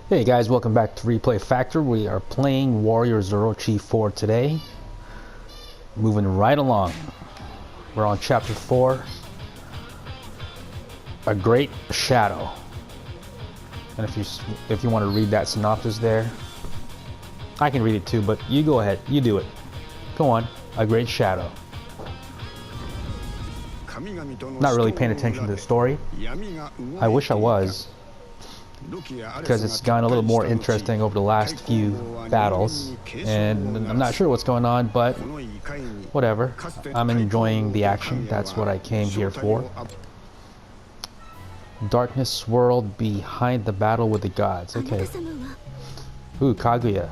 Hey guys, welcome back to Replay Factor. We are playing Warriors OROCHI 4 today. Moving right along. We're on chapter 4. A Great Shadow. And if you want to read that synopsis there, I can read it too, but you go ahead, you do it. Go on. A Great Shadow. Not really paying attention to the story. I wish I was, because it's gotten a little more interesting over the last few battles, and I'm not sure what's going on, but whatever. I'm enjoying the action. That's what I came here for. Darkness swirled behind the battle with the gods. Okay. Ooh, Kaguya.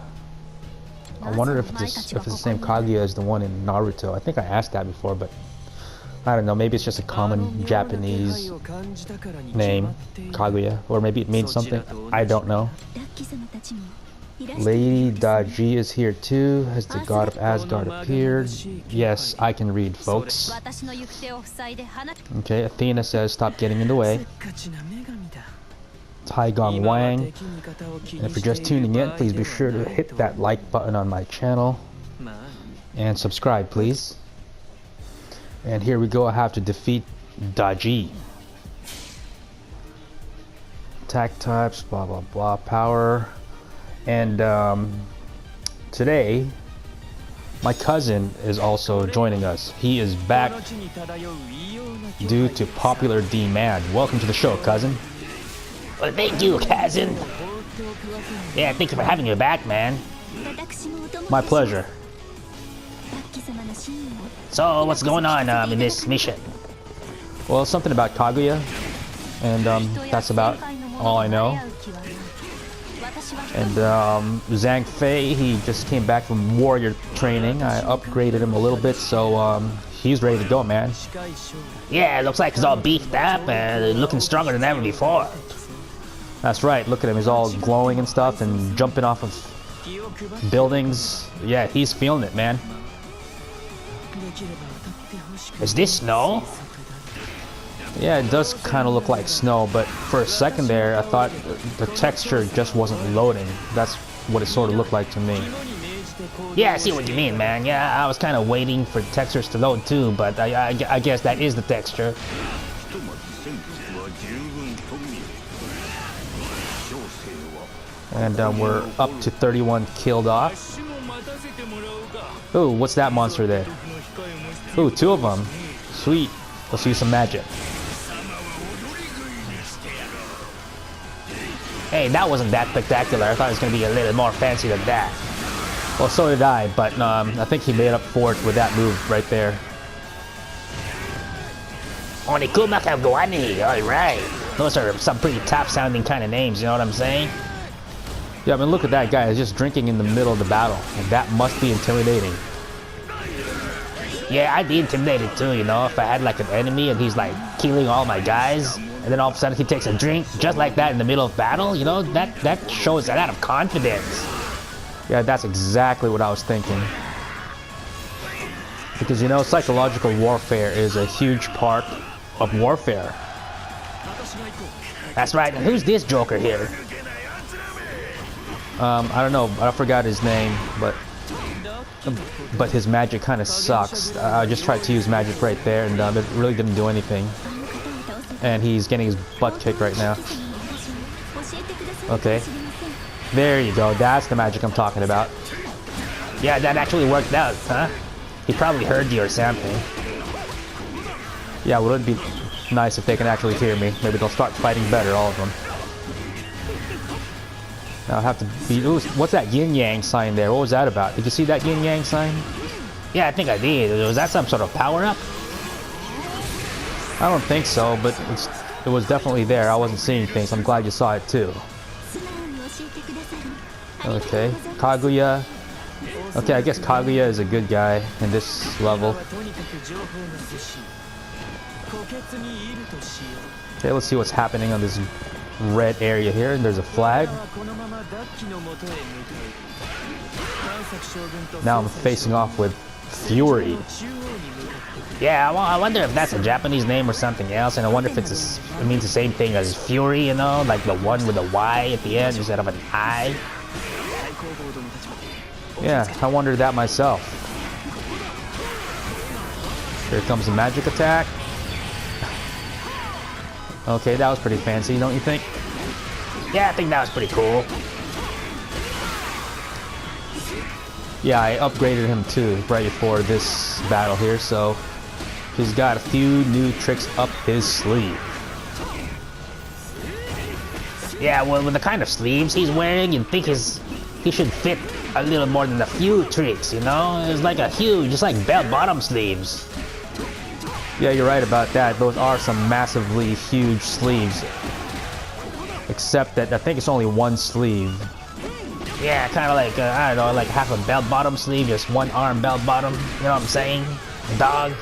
I wonder if it's the same Kaguya as the one in Naruto. I think I asked that before, but I don't know, maybe it's just a common Japanese name, Kaguya, or maybe it means something, I don't know. Lady Daji is here too. Has the god of Asgard appeared? Yes, I can read, folks. Okay, Athena says stop getting in the way. Tai Gong Wang. And if you're just tuning in, please be sure to hit that like button on my channel. And subscribe, please. And here we go, I have to defeat Daji. Attack types, blah blah blah, power. And today, my cousin is also joining us. He is back due to popular demand. Welcome to the show, cousin. Well, thank you, cousin. Yeah, thank you for having me back, man. My pleasure. So, what's going on in this mission? Well, something about Kaguya, and that's about all I know. And Zhang Fei, he just came back from warrior training. I upgraded him a little bit, so he's ready to go, man. Yeah, it looks like he's all beefed up and looking stronger than ever before. That's right, look at him, he's all glowing and stuff and jumping off of buildings. Yeah, he's feeling it, man. Is this snow? Yeah, it does kind of look like snow, but for a second there, I thought the texture just wasn't loading. That's what it sort of looked like to me. Yeah, I see what you mean, man. Yeah, I was kind of waiting for textures to load too, but I guess that is the texture. And we're up to 31 killed off. Ooh, what's that monster there? Ooh, two of them. Sweet. Let's use some magic. Hey, that wasn't that spectacular. I thought it was going to be a little more fancy than that. Well, so did I, but I think he made up for it with that move right there. Onikumaka Goani, alright. Those are some pretty tough sounding kind of names, you know what I'm saying? Yeah, I mean, look at that guy. He's just drinking in the middle of the battle. And that must be intimidating. Yeah, I'd be intimidated too, you know, if I had like an enemy and he's like killing all my guys, and then all of a sudden he takes a drink just like that in the middle of battle, you know, that shows a lot of confidence. Yeah, that's exactly what I was thinking. Because, you know, psychological warfare is a huge part of warfare. That's right, and who's this joker here? I don't know, I forgot his name, but his magic kind of sucks. I just tried to use magic right there, and it really didn't do anything. And he's getting his butt kicked right now. Okay. There you go, that's the magic I'm talking about. Yeah, that actually worked out, huh? He probably heard you or something. Yeah, would it be nice if they can actually hear me? Maybe they'll start fighting better, all of them. Now I have to be. Ooh, what's that yin yang sign there? What was that about? Did you see that yin yang sign? Yeah, I think I did. Was that some sort of power up? I don't think so, but it was definitely there. I wasn't seeing things. I'm glad you saw it too. Okay, Kaguya. Okay, I guess Kaguya is a good guy in this level. Okay, let's see what's happening on this red area here, and there's a flag. Now I'm facing off with Fury. Yeah, I wonder if that's a Japanese name or something else, and I wonder if it means the same thing as Fury, you know, like the one with a Y at the end instead of an I. Yeah, I wondered that myself. Here comes the magic attack. Okay, that was pretty fancy, don't you think? Yeah, I think that was pretty cool. Yeah, I upgraded him too right before this battle here, so he's got a few new tricks up his sleeve. Yeah, well, with the kind of sleeves he's wearing, you'd think he should fit a little more than a few tricks, you know? It's like a huge, just like bell-bottom sleeves. Yeah, you're right about that. Those are some massively huge sleeves. Except that I think it's only one sleeve. Yeah, kind of like, I don't know, like half a bell-bottom sleeve, just one arm bell-bottom, you know what I'm saying? Dog.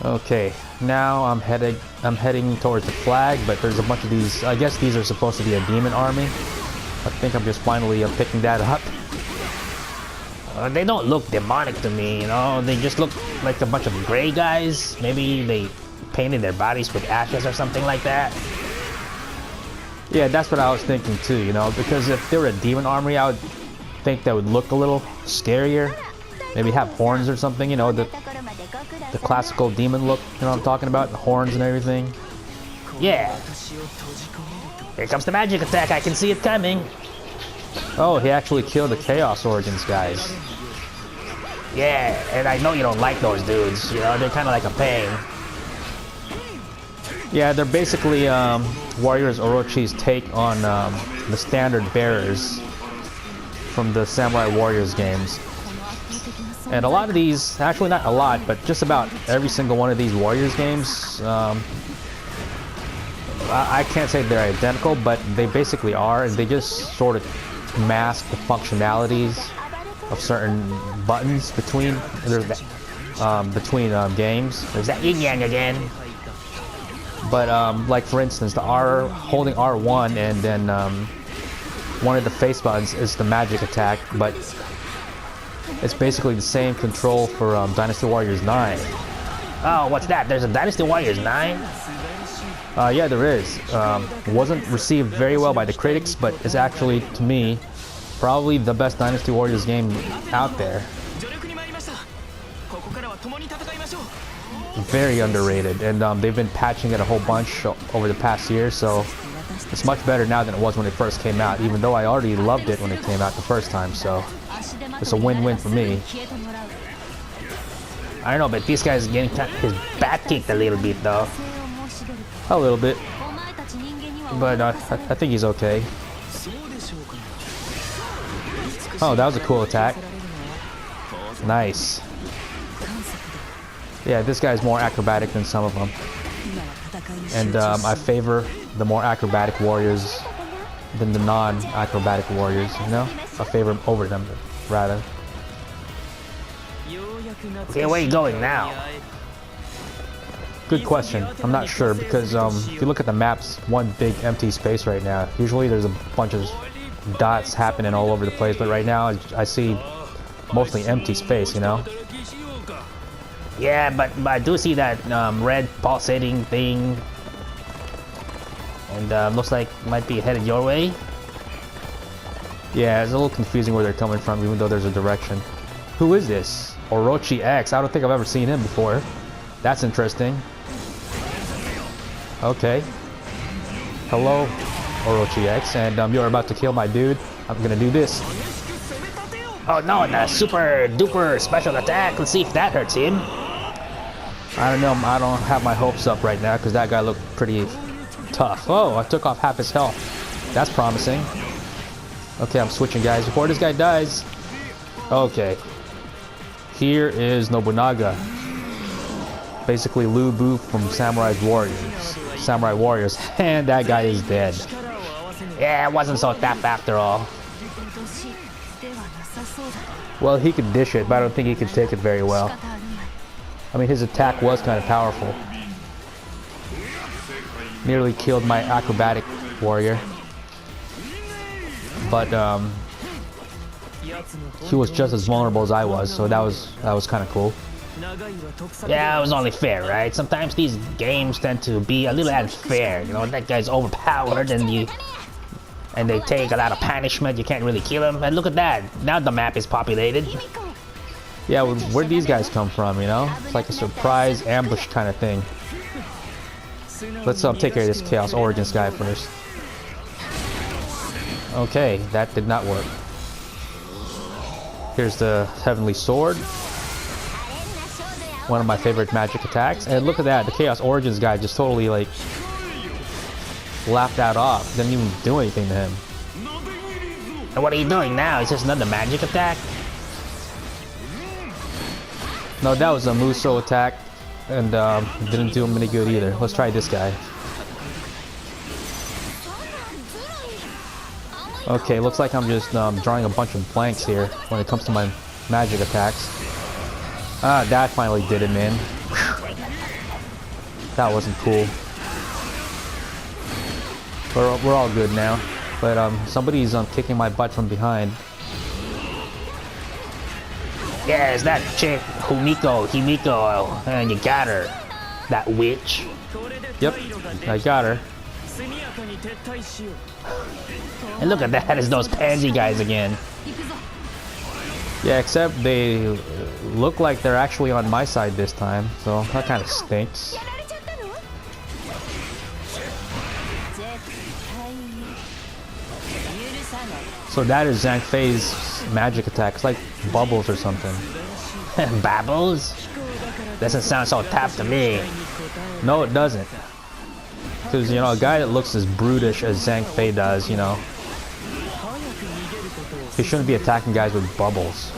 Okay, now I'm heading towards the flag, but there's a bunch of these. I guess these are supposed to be a demon army. I think I'm just finally picking that up. They don't look demonic to me, you know? They just look like a bunch of gray guys. Maybe they painted their bodies with ashes or something like that. Yeah, that's what I was thinking too, you know? Because if they were a demon army, I would think that would look a little scarier. Maybe have horns or something, you know? The classical demon look, you know what I'm talking about? The horns and everything. Yeah. Here comes the magic attack. I can see it coming. Oh, he actually killed the Chaos Origins guys. Yeah, and I know you don't like those dudes. You know, they're kind of like a pain. Yeah, they're basically Warriors Orochi's take on the standard bearers from the Samurai Warriors games. And a lot of these, actually not a lot, but just about every single one of these Warriors games, I can't say they're identical, but they basically are, and they just sort of mask the functionalities of certain buttons between games. There's that yin yang again. But like for instance, the holding R1 and then one of the face buttons is the magic attack, but it's basically the same control for Dynasty Warriors 9. Oh, what's that? There's a Dynasty Warriors 9? Yeah, there is. Wasn't received very well by the critics, but is actually, to me, probably the best Dynasty Warriors game out there. Very underrated, and they've been patching it a whole bunch over the past year, so it's much better now than it was when it first came out, even though I already loved it when it came out the first time, so it's a win-win for me. I don't know, but this guy's getting his back kicked a little bit, though. A little bit, but I think he's okay. Oh, that was a cool attack. Nice. Yeah, this guy's more acrobatic than some of them. And I favor the more acrobatic warriors than the non-acrobatic warriors, you know? I favor them over them, rather. Okay, where are you going now? Good question. I'm not sure, because if you look at the maps, one big empty space right now. Usually there's a bunch of dots happening all over the place, but right now I see mostly empty space, you know? Yeah, but I do see that red pulsating thing, and looks like it might be headed your way. Yeah, it's a little confusing where they're coming from, even though there's a direction. Who is this? Orochi X. I don't think I've ever seen him before. That's interesting. Okay. Hello, Orochi X, and you're about to kill my dude. I'm gonna do this. Oh no, and a super duper special attack. Let's see if that hurts him. I don't know, I don't have my hopes up right now because that guy looked pretty tough. Oh, I took off half his health. That's promising. Okay, I'm switching guys before this guy dies. Okay. Here is Nobunaga. Basically Lu Bu from Samurai Warriors. And that guy is dead. Yeah, it wasn't so tough after all. Well, he could dish it, but I don't think he could take it very well. I mean, his attack was kind of powerful. Nearly killed my acrobatic warrior. But, he was just as vulnerable as I was, so that was kind of cool. Yeah, it was only fair, right? Sometimes these games tend to be a little unfair. You know, that guy's overpowered and they take a lot of punishment. You can't really kill him. And look at that. Now the map is populated. Yeah, where'd these guys come from, you know? It's like a surprise ambush kind of thing. Let's take care of this Chaos Origins guy first. Okay, that did not work. Here's the Heavenly Sword. One of my favorite magic attacks. And look at that, the Chaos Origins guy just totally like laughed that off. Didn't even do anything to him. And what are you doing now? Is this another magic attack? No, that was a Muso attack, and didn't do him any good either. Let's try this guy. Okay, looks like I'm just drawing a bunch of blanks here when it comes to my magic attacks. Ah, that finally did him in. That wasn't cool. We're all good now, but somebody's kicking my butt from behind. Yeah, it's that chick, Himiko, and you got her. That witch. Yep, I got her. And look at that, it's those pansy guys again. Yeah, except they look like they're actually on my side this time, so that kind of stinks. So that is Zhang Fei's magic attack. It's like bubbles or something. Babbles? Doesn't sound so tough to me. No, it doesn't. Because, you know, a guy that looks as brutish as Zhang Fei does, you know, he shouldn't be attacking guys with bubbles.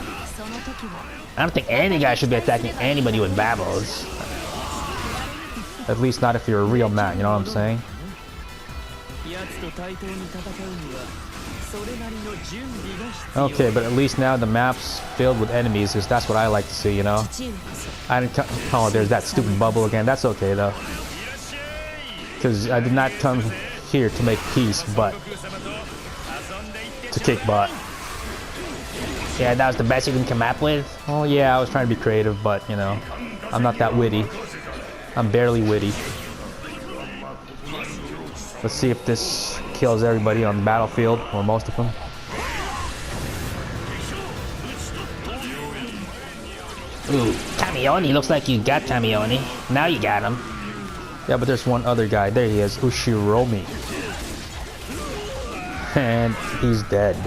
I don't think any guy should be attacking anybody with babbles. At least not if you're a real man, you know what I'm saying? Okay, but at least now the map's filled with enemies, because that's what I like to see, you know? I didn't oh, there's that stupid bubble again. That's okay, though. Because I did not come here to make peace, but to kick butt. Yeah, that was the best you can come up with? Oh, yeah, I was trying to be creative, but, you know, I'm not that witty. I'm barely witty. Let's see if this kills everybody on the battlefield, or most of them. Ooh, Tamioni, looks like you got Tamioni. Now you got him. Yeah, but there's one other guy. There he is, Ushiromi. And he's dead.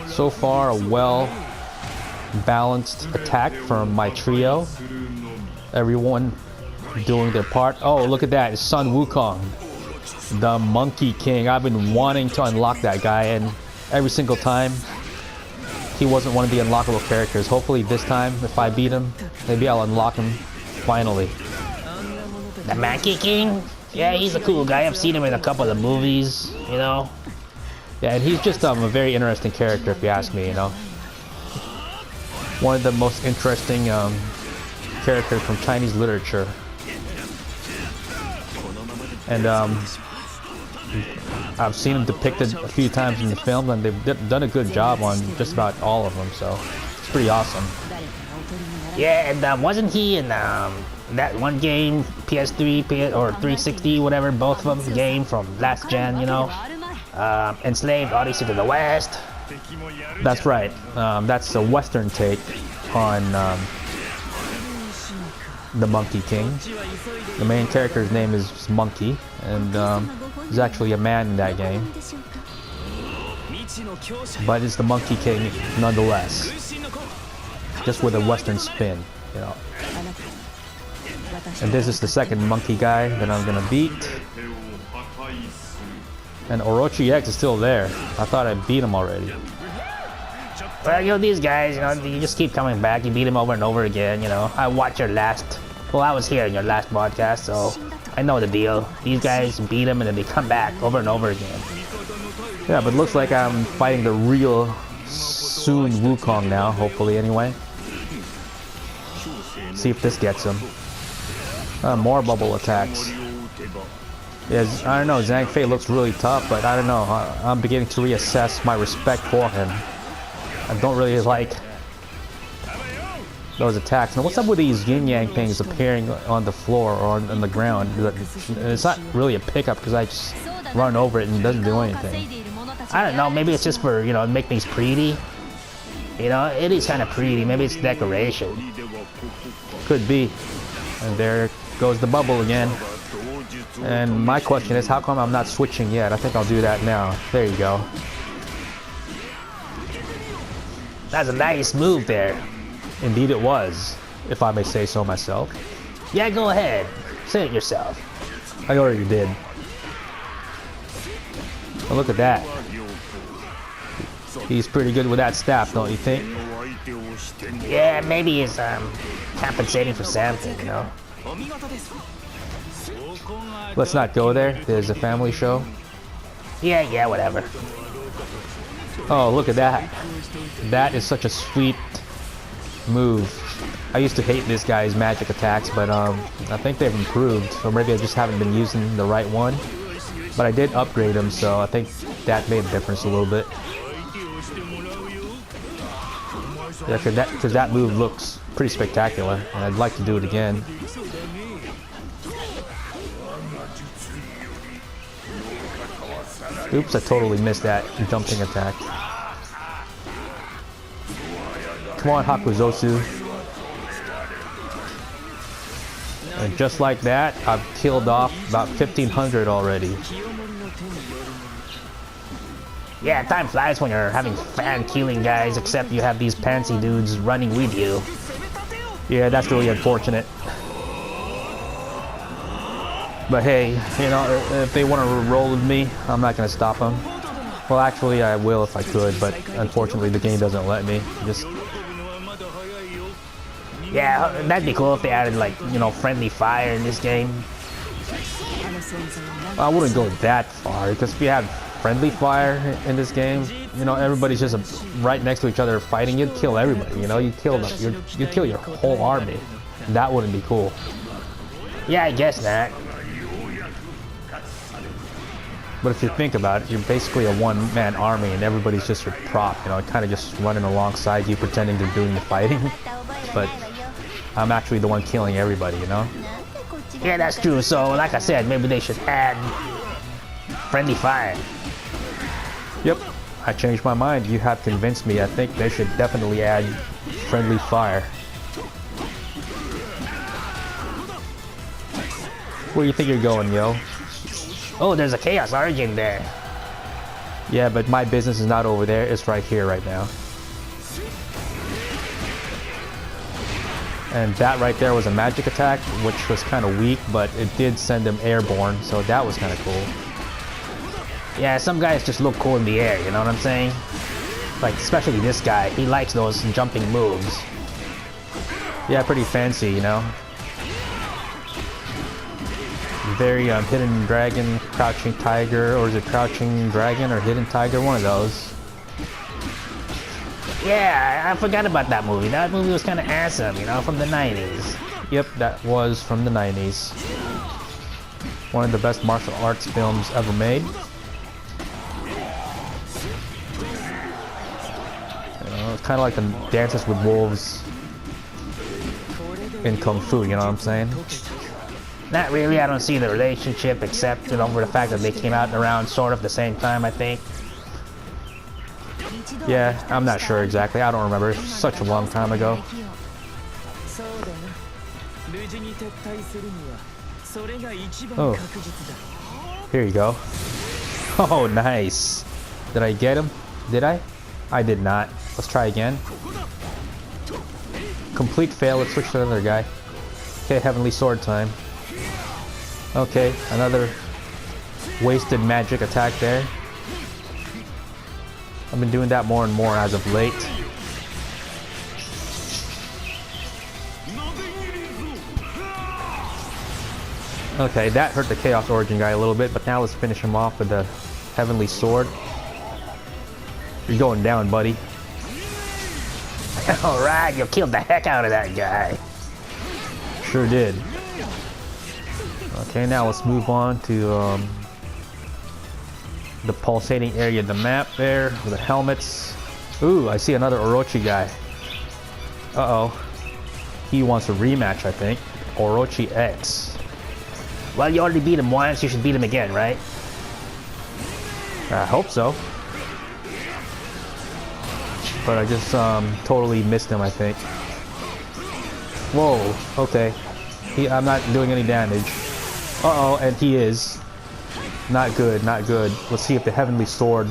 So far, a well-balanced attack from my trio. Everyone doing their part. Oh, look at that. It's Sun Wukong, the Monkey King. I've been wanting to unlock that guy, and every single time, he wasn't one of the unlockable characters. Hopefully this time, if I beat him, maybe I'll unlock him finally. The Monkey King? Yeah, he's a cool guy. I've seen him in a couple of movies, you know? Yeah, and he's just a very interesting character, if you ask me, you know? One of the most interesting characters from Chinese literature. And I've seen him depicted a few times in the film, and they've done a good job on just about all of them, so it's pretty awesome. Yeah, and wasn't he in that one game, PS3 or 360, whatever, both of them, game from last gen, you know? Enslaved Odyssey to the West. That's right. That's a Western take on the Monkey King. The main character's name is Monkey, and he's actually a man in that game. But it's the Monkey King nonetheless. Just with a Western spin, you know. And this is the second monkey guy that I'm gonna beat. And Orochi X is still there. I thought I beat him already. Well, you know, these guys, you know, you just keep coming back. You beat him over and over again, you know. I watched your last... Well, I was here in your last podcast, so I know the deal. These guys beat him and then they come back over and over again. Yeah, but it looks like I'm fighting the real Sun Wukong now, hopefully, anyway. See if this gets him. More bubble attacks. Yes, I don't know, Zhang Fei looks really tough, but I don't know. I'm beginning to reassess my respect for him. I don't really like those attacks. Now, what's up with these yin-yang things appearing on the floor or on the ground? It's not really a pickup because I just run over it and it doesn't do anything. I don't know, maybe it's just for, you know, make things pretty. You know, it is kind of pretty. Maybe it's decoration. Could be. And there goes the bubble again. And my question is, how come I'm not switching yet? I think I'll do that now. There you go. That's a nice move there. Indeed it was, if I may say so myself. Yeah, go ahead. Say it yourself. I already did. But look at that. He's pretty good with that staff, don't you think? Yeah, maybe he's compensating for something, you know? Let's not go there. There's a family show. Yeah, whatever. Oh, look at that. That is such a sweet move. I used to hate this guy's magic attacks, but I think they've improved. Or maybe I just haven't been using the right one. But I did upgrade him, so I think that made a difference a little bit. Yeah, because that move looks pretty spectacular, and I'd like to do it again. Oops, I totally missed that jumping attack. Come on, Hakuzosu. And just like that, I've killed off about 1,500 already. Yeah, time flies when you're having fun killing guys, except you have these pantsy dudes running with you. Yeah, that's really unfortunate. But hey, you know, if they want to roll with me, I'm not going to stop them. Well, actually, I will if I could, but unfortunately the game doesn't let me. Just... Yeah, that'd be cool if they added, like, you know, friendly fire in this game. I wouldn't go that far, because if you have friendly fire in this game, you know, everybody's just right next to each other fighting, you'd kill everybody, you know, you'd kill your whole army. That wouldn't be cool. Yeah, I guess not. But if you think about it, you're basically a one-man army and everybody's just your prop, you know, kind of just running alongside you pretending they're doing the fighting. But I'm actually the one killing everybody, you know? Yeah, that's true. So, like I said, maybe they should add friendly fire. Yep, I changed my mind. You have convinced me. I think they should definitely add friendly fire. Where do you think you're going, yo? Oh, there's a Chaos Origin there. Yeah, but my business is not over there. It's right here right now. And that right there was a magic attack, which was kind of weak, but it did send him airborne, so that was kind of cool. Yeah, some guys just look cool in the air, you know what I'm saying? Like, especially this guy, he likes those jumping moves. Yeah, pretty fancy, you know? Very hidden dragon, crouching tiger, or is it crouching dragon or hidden tiger? One of those. Yeah, I forgot about that movie. That movie was kind of awesome, you know, from the 90s. Yep, that was from the 90s. One of the best martial arts films ever made. It's kind of like the Dances with Wolves in Kung Fu, you know what I'm saying? Not really, I don't see the relationship except, you know, for the fact that they came out around sort of the same time, I think. Yeah, I'm not sure exactly. I don't remember. It's such a long time ago. Oh, here you go. Oh, nice. Did I get him? Did I? I did not. Let's try again. Complete fail. Let's switch to another guy. Okay, Heavenly Sword time. Okay, another wasted magic attack there. I've been doing that more and more as of late. Okay, that hurt the Chaos Origin guy a little bit, but now let's finish him off with the Heavenly Sword. You're going down, buddy. Alright, you killed the heck out of that guy. Sure did. Okay, now let's move on to the pulsating area of the map there with the helmets. Ooh, I see another Orochi guy. Uh-oh. He wants a rematch, I think. Orochi X. Well, you already beat him once, you should beat him again, right? I hope so. But I just totally missed him, I think. Whoa, okay. I'm not doing any damage. Uh-oh, and he is. Not good, not good. Let's see if the Heavenly Sword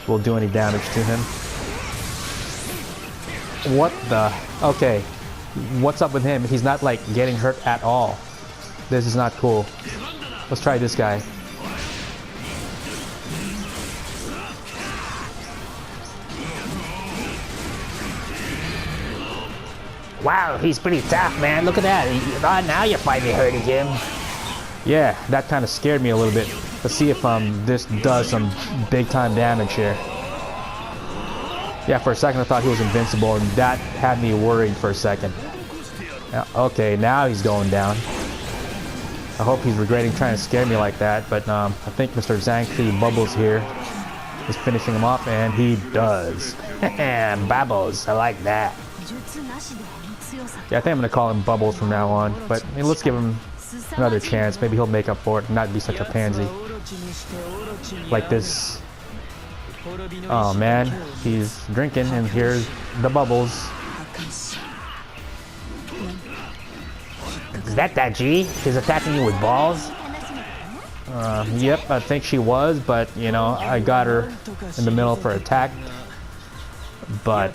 will do any damage to him. What the? Okay. What's up with him? He's not, like, getting hurt at all. This is not cool. Let's try this guy. Wow, he's pretty tough, man. Look at that. Now you're finally hurting him. Yeah, that kind of scared me a little bit. Let's see if this does some big time damage here. Yeah, for a second I thought he was invincible, and that had me worried for a second. Okay, now he's going down. I hope he's regretting trying to scare me like that, but I think Mr. Zangshi Bubbles here is finishing him off, and he does. Bubbles, I like that. Yeah, I think I'm going to call him Bubbles from now on, but I mean, let's give him another chance. Maybe he'll make up for it and not be such a pansy. Like this. Oh man, he's drinking, and here's the Bubbles. Is that G? She's attacking you with balls? Yep, I think she was, but you know, I got her in the middle for attack. But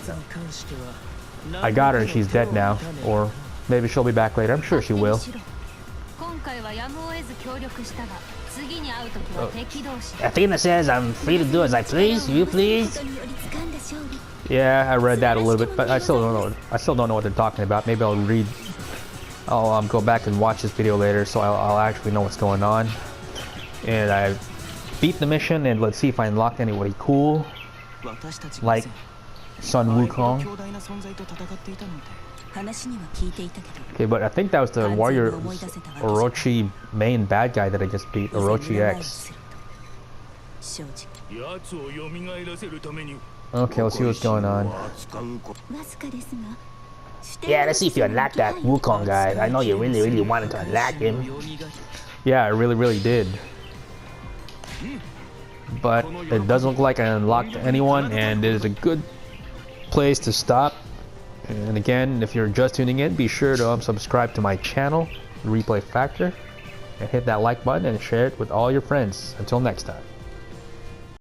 I got her and she's dead now. Or maybe she'll be back later. I'm sure she will. Athena says I'm free to do as I please. You please? Yeah, I read that a little bit, but I still don't know what they're talking about. Maybe I'll go back and watch this video later, so I'll actually know what's going on. And I beat the mission, and let's see if I unlocked anybody cool, like Sun Wukong. Okay, but I think that was the Warrior Orochi main bad guy that I just beat, Orochi X. Okay, let's see what's going on. Yeah, let's see if you unlock that Wukong guy. I know you really wanted to unlock him. Yeah, I really did. But it doesn't look like I unlocked anyone, and it is a good place to stop. And again, if you're just tuning in, be sure to subscribe to my channel, Replay Factor, and hit that like button and share it with all your friends. Until next time.